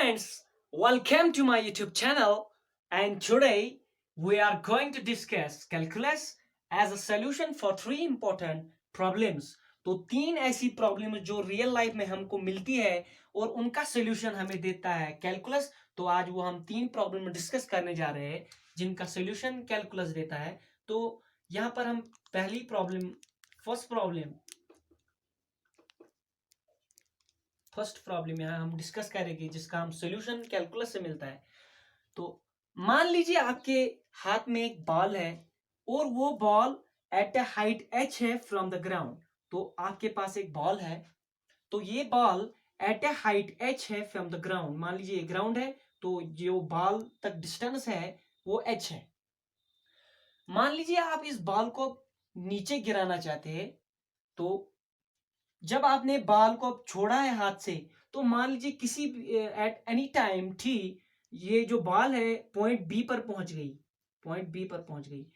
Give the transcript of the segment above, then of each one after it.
friends, welcome to my YouTube channel, and today we are going to discuss calculus as a solution for three important problems. तो तीन ऐसी problem जो real life में हमको मिलती है और उनका सोल्यूशन हमें देता है कैलकुलस। तो आज वो हम तीन प्रॉब्लम डिस्कस करने जा रहे हैं जिनका सोल्यूशन कैलकुलस देता है। तो यहाँ पर हम पहली प्रॉब्लम फर्स्ट प्रॉब्लम यहाँ हम डिस्कस करेंगे जिसका हम सोल्यूशन कैलकुलस से मिलता है। तो मान लीजिए आपके हाथ में एक बॉल है और वो ball at a height h है फ्रॉम द ग्राउंड। तो आपके पास एक बॉल है, तो ये ball at a height h है फ्रॉम द ग्राउंड। मान लीजिए ग्राउंड है तो जो बॉल तक डिस्टेंस है वो h है। मान लीजिए आप इस बॉल को नीचे गिराना चाहते हैं, तो जब आपने बॉल को छोड़ा है हाथ से, तो मान लीजिए किसी एट एनी टाइम t ये जो बॉल है पॉइंट बी पर पहुंच गई।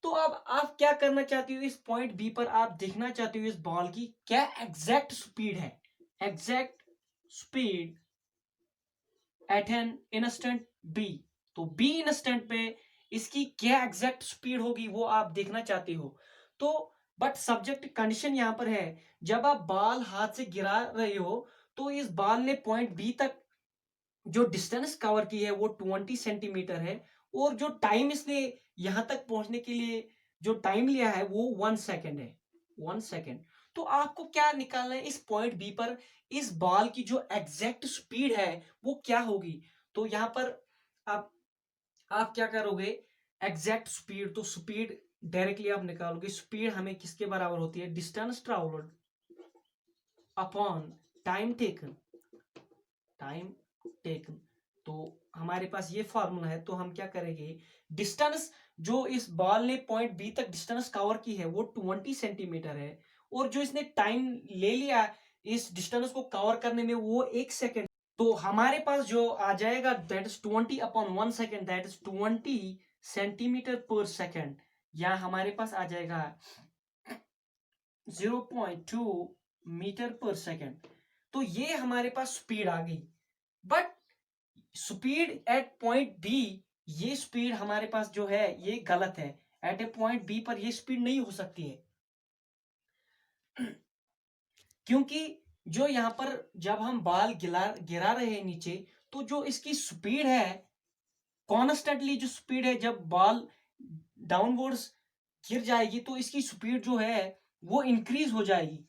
तो अब आप क्या करना चाहते हो, इस पॉइंट बी पर आप देखना चाहते हो इस बॉल की क्या एग्जैक्ट स्पीड है, exact speed at an instant B. तो बी इंस्टेंट पे इसकी क्या एग्जैक्ट स्पीड होगी वो आप देखना चाहते हो। तो बट सब्जेक्ट कंडीशन यहां पर है, जब आप बॉल हाथ से गिरा रहे हो तो इस बॉल ने पॉइंट बी तक जो डिस्टेंस कवर की है वो 20 सेंटीमीटर है, और जो टाइम इसने यहां तक पहुंचने के लिए जो टाइम लिया है वो 1 सेकेंड है, 1 सेकेंड। तो आपको क्या निकालना है, इस पॉइंट बी पर इस बॉल की जो एग्जैक्ट स्पीड है वो क्या होगी। तो यहां पर आप आप क्या करोगे, एग्जैक्ट स्पीड, तो स्पीड डायरेक्टली आप निकालोगे। स्पीड हमें किसके बराबर होती है, distance travelled upon time taken. तो हमारे पास ये फॉर्मूला है, तो हम क्या करेंगे, डिस्टेंस जो इस बॉल ने पॉइंट बी तक डिस्टेंस कवर की है वो 20 सेंटीमीटर है, और जो इसने टाइम ले लिया इस डिस्टेंस को कवर करने में वो 1 सेकेंड। तो हमारे पास जो आ जाएगा that is 20/1 second, that is 20 centimetre पर सेकेंड, या हमारे पास आ जाएगा 0.2 मीटर पर सेकेंड। तो ये हमारे पास स्पीड आ गई। But speed at point B, ये स्पीड हमारे पास जो है ये गलत है। एट ए पॉइंट बी पर ये स्पीड नहीं हो सकती है, क्योंकि जो यहां पर जब हम बॉल गिरा रहे हैं नीचे, तो जो इसकी स्पीड है कॉन्स्टेंटली, जो स्पीड है जब बॉल डाउनवर्ड्स गिर जाएगी तो इसकी स्पीड जो है वो इंक्रीज हो जाएगी।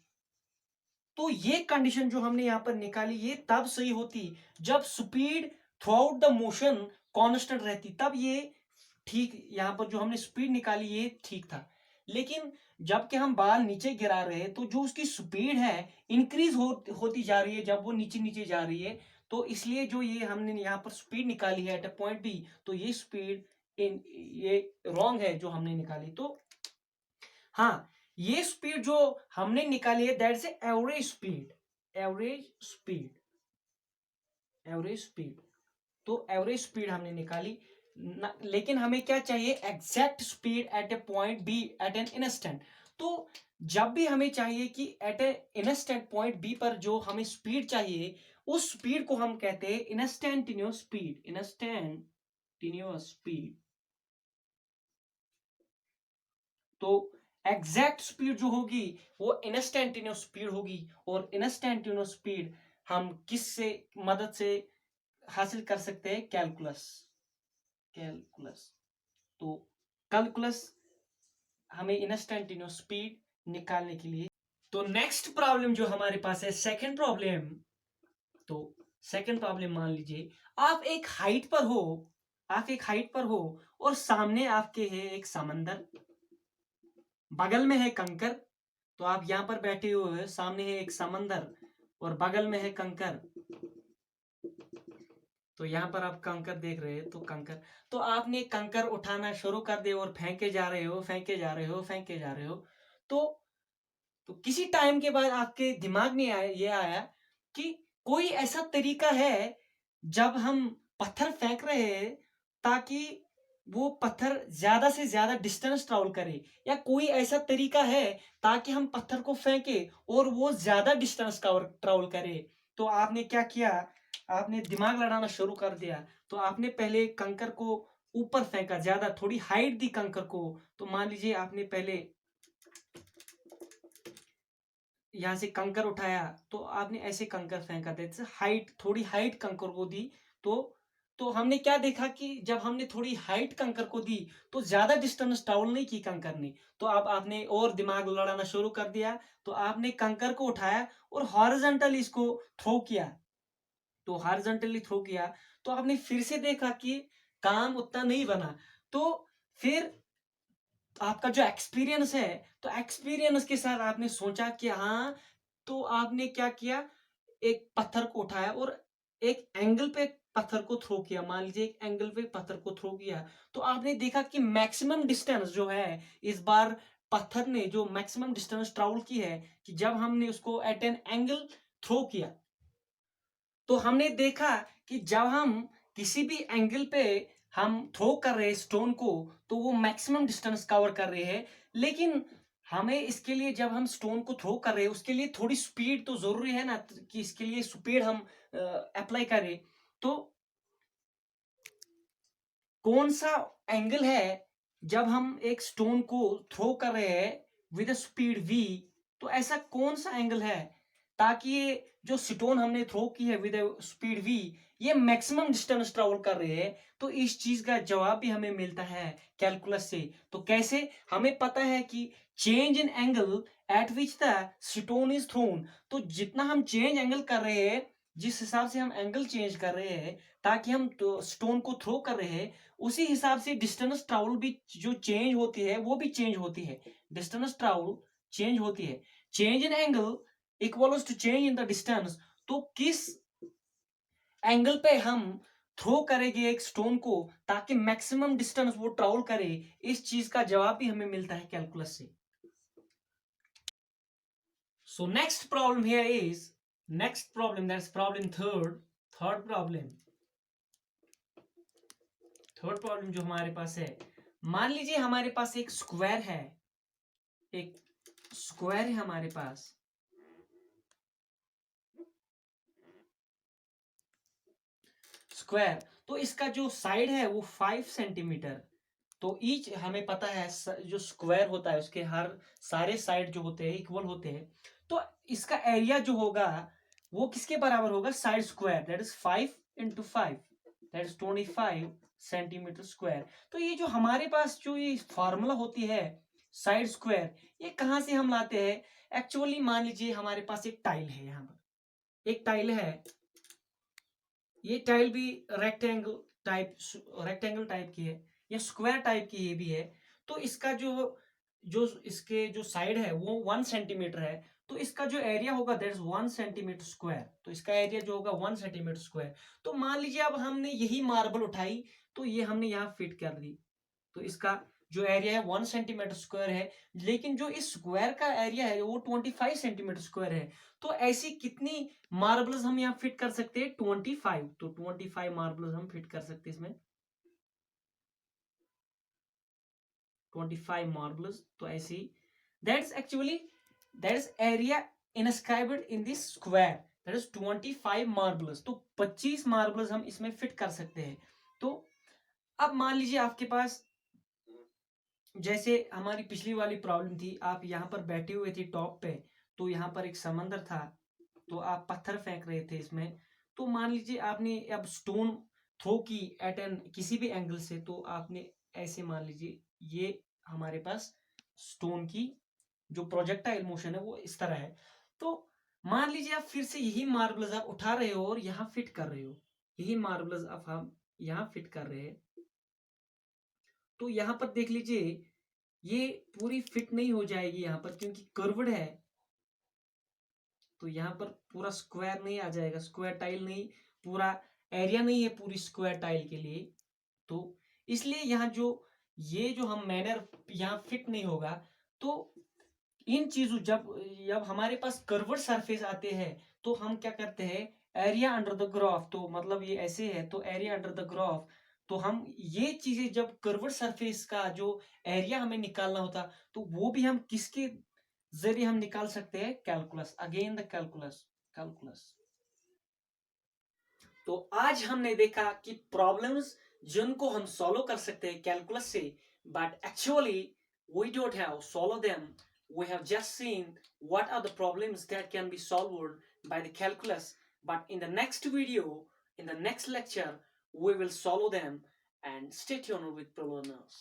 तो ये कंडीशन जो हमने यहां पर निकाली ये तब सही होती जब speed through out the motion constant रहती, तब ये ठीक, यहां पर जो हमने स्पीड निकाली ये ठीक था। लेकिन जबकि हम बॉल नीचे गिरा रहे हैं तो जो उसकी स्पीड है इंक्रीज होती जा रही है जब वो नीचे नीचे जा रही है। तो इसलिए जो ये हमने यहाँ पर स्पीड निकाली है एट अ पॉइंट बी, तो ये स्पीड ये रॉन्ग है जो हमने निकाली। तो हाँ, ये स्पीड जो हमने निकाली है that is average speed, average speed. तो एवरेज स्पीड हमने निकाली लेकिन हमें क्या चाहिए, exact speed at a point B at an instant. तो जब भी हमें चाहिए कि at a instant point B पर जो हमें स्पीड चाहिए उस स्पीड को हम कहते हैं इंस्टेंटेनियस स्पीड। तो एग्जैक्ट स्पीड जो होगी वो इंस्टेंटेनियस स्पीड होगी, और इंस्टेंटेनियस स्पीड हम किस से मदद से हासिल कर सकते हैं, कैलकुलस। तो कैलकुलस हमें इंस्टेंटेनियस स्पीड निकालने के लिए। तो नेक्स्ट प्रॉब्लम जो हमारे पास है सेकंड प्रॉब्लम। तो सेकंड प्रॉब्लम मान लीजिए आप एक हाइट पर हो और सामने आपके है एक समंदर, बगल में है कंकर। तो आप यहां पर बैठे हुए, सामने है एक समंदर और बगल में है कंकर। तो यहाँ पर आप कंकर देख रहे हैं, तो कंकर, तो आपने कंकर उठाना शुरू कर दिया और फेंके जा रहे हो। तो किसी टाइम के बाद आपके दिमाग में ये आया कि कोई ऐसा तरीका है जब हम पत्थर फेंक रहे हैं ताकि वो पत्थर ज्यादा से ज्यादा डिस्टेंस ट्रैवल करे, या कोई ऐसा तरीका है ताकि हम पत्थर को फेंके और वो ज्यादा डिस्टेंस ट्रैवल करे। तो आपने क्या किया, आपने दिमाग लड़ाना शुरू कर दिया, तो आपने पहले कंकर को ऊपर फेंका, ज्यादा थोड़ी हाइट दी कंकर को। तो मान लीजिए आपने पहले यहाँ से कंकर उठाया, तो आपने ऐसे कंकर फेंका थे, हाइट, थोड़ी हाइट कंकर को दी। तो हमने क्या देखा कि जब हमने थोड़ी हाइट कंकर को दी तो ज्यादा डिस्टेंस ट्रैवल नहीं की कंकर ने। तो अब आपने और दिमाग लड़ाना शुरू कर दिया, तो आपने कंकर को उठाया और हॉरिजॉन्टल इसको थ्रो किया। तो हॉरिजॉन्टली थ्रो किया, तो आपने फिर से देखा कि काम उतना नहीं बना। तो फिर आपका जो एक्सपीरियंस है, तो एक्सपीरियंस के साथ आपने सोचा कि हाँ, तो आपने क्या किया, एक पत्थर को उठाया और एक एंगल पे पत्थर को थ्रो किया। मान लीजिए एक एंगल पे पत्थर को थ्रो किया, तो आपने देखा कि मैक्सिमम डिस्टेंस जो है, इस बार पत्थर ने जो मैक्सिमम डिस्टेंस ट्रेवल की है, कि जब हमने उसको एट एन एंगल थ्रो किया, तो हमने देखा कि जब हम किसी भी एंगल पे हम थ्रो कर रहे हैं स्टोन को, तो वो मैक्सिमम डिस्टेंस कवर कर रहे हैं। लेकिन हमें इसके लिए, जब हम स्टोन को थ्रो कर रहे हैं, उसके लिए थोड़ी स्पीड तो जरूरी है ना, कि इसके लिए स्पीड हम अप्लाई करें। तो कौन सा एंगल है जब हम एक स्टोन को थ्रो कर रहे हैं विद स्पीड v, तो ऐसा कौन सा एंगल है ताकि ये जो स्टोन हमने थ्रो की है विद स्पीड v, ये मैक्सिमम डिस्टेंस ट्रेवल कर रहे हैं। तो इस चीज का जवाब भी हमें मिलता है कैलकुलस से। तो कैसे, हमें पता है कि change in angle eight which the stone is throne. तो जितना हम चेंज एंगल कर रहे हैं, जिस हिसाब से हम एंगल चेंज कर रहे हैं ताकि हम तो स्टोन को थ्रो कर रहे हैं, उसी हिसाब से डिस्टेंस ट्रैवल भी जो चेंज होती है वो भी चेंज होती है। डिस्टेंस ट्रैवल चेंज होती है, change in angle equals to change in the distance. तो किस एंगल पे हम थ्रो करेंगे एक स्टोन को ताकि मैक्सिमम डिस्टेंस वो ट्रैवल करे, इस चीज का जवाब भी हमें मिलता है कैलकुलस से। So next problem here is, next problem, that's problem third problem. Third problem जो हमारे पास है, मान लीजिए हमारे पास एक स्क्वायर है, एक स्क्वायर है हमारे पास। स्क्वायर, तो इसका जो साइड है वो 5 सेंटीमीटर। तो ईच हमें पता है जो स्क्वायर होता है उसके हर सारे साइड जो होते हैं इक्वल होते हैं। तो इसका एरिया जो होगा वो किसके बराबर होगा, side square, that is 5 × 5, that is 25 centimetre square. तो ये जो हमारे पास जो ये फॉर्मूला होती है साइड स्क्वायर, ये कहाँ से हम लाते हैं। एक्चुअली मान लीजिए हमारे पास एक टाइल है, यहाँ पर एक टाइल है, ये टाइल भी रेक्टेंगल रेक्टेंगल टाइप की है, या स्क्वायर टाइप की ये भी है। तो इसका जो जो इसके जो साइड है वो 1 सेंटीमीटर है। तो इसका जो एरिया होगा दैट इज 1 सेंटीमीटर स्क्वायर। तो इसका एरिया जो होगा 1 सेंटीमीटर स्क्वायर। तो मान लीजिए अब हमने यही मार्बल उठाई, तो ये हमने यहाँ फिट कर दी, तो इसका जो एरिया है 1 सेंटीमीटर स्क्वायर है। लेकिन जो इस स्क्वायर का एरिया है वो 25 सेंटीमीटर स्क्वायर है। तो ऐसी कितनी मार्बल्स हम यहाँ फिट कर सकते हैं, 25। तो 25 मार्बल्स हम फिट कर सकते हैं इसमें, 25 मार्बल्स। तो ऐसे ही that's actually that is area inscribed in this square, that is 25 marbles. तो 25 मार्बल्स हम इसमें फिट कर सकते हैं। तो अब मान लीजिए आपके पास, जैसे हमारी पिछली वाली प्रॉब्लम थी, आप यहाँ पर बैठे हुए थे टॉप पे, तो यहाँ पर एक समंदर था, तो आप पत्थर फेंक रहे थे इसमें। तो मान लीजिए आपने अब स्टोन थ्रो की एट एन किसी भी एंगल से, तो आपने ऐसे मान लीजिए ये हमारे पास स्टोन की जो प्रोजेक्टाइल मोशन है वो इस तरह है। तो मान लीजिए आप फिर से यही मार्बल्स आप उठा रहे हो और यहाँ फिट कर रहे हो, यही मार्बल्स अब हम यहाँ फिट कर रहे हैं। तो यहाँ पर देख लीजिए ये पूरी फिट नहीं हो जाएगी यहाँ पर, क्योंकि कर्व्ड है। तो यहाँ पर पूरा स्क्वायर नहीं आ जाएगा, स्क्वायर टाइल नहीं, पूरा एरिया नहीं है पूरी स्क्वायर टाइल के लिए। तो इसलिए यहाँ जो ये जो हम मैनर यहाँ फिट नहीं होगा। तो इन चीजों, जब जब हमारे पास कर्व्ड सरफेस आते हैं, तो हम क्या करते हैं, एरिया अंडर द ग्राफ, तो मतलब ये ऐसे है तो एरिया अंडर द ग्राफ। तो हम ये चीजें, जब कर्व्ड सरफेस का जो एरिया हमें निकालना होता, तो वो भी हम किसके जरिए हम निकाल सकते हैं, calculus, again the calculus, calculus. तो आज हमने देखा कि प्रॉब्लम्स जिनको हम सॉल्व कर सकते हैं कैलकुलस से, but actually we don't have solve them. We have just seen what are the problems that can be solved by the calculus, but in the next video, in the next lecture, we will solve them. And stay tuned with Pro Learners.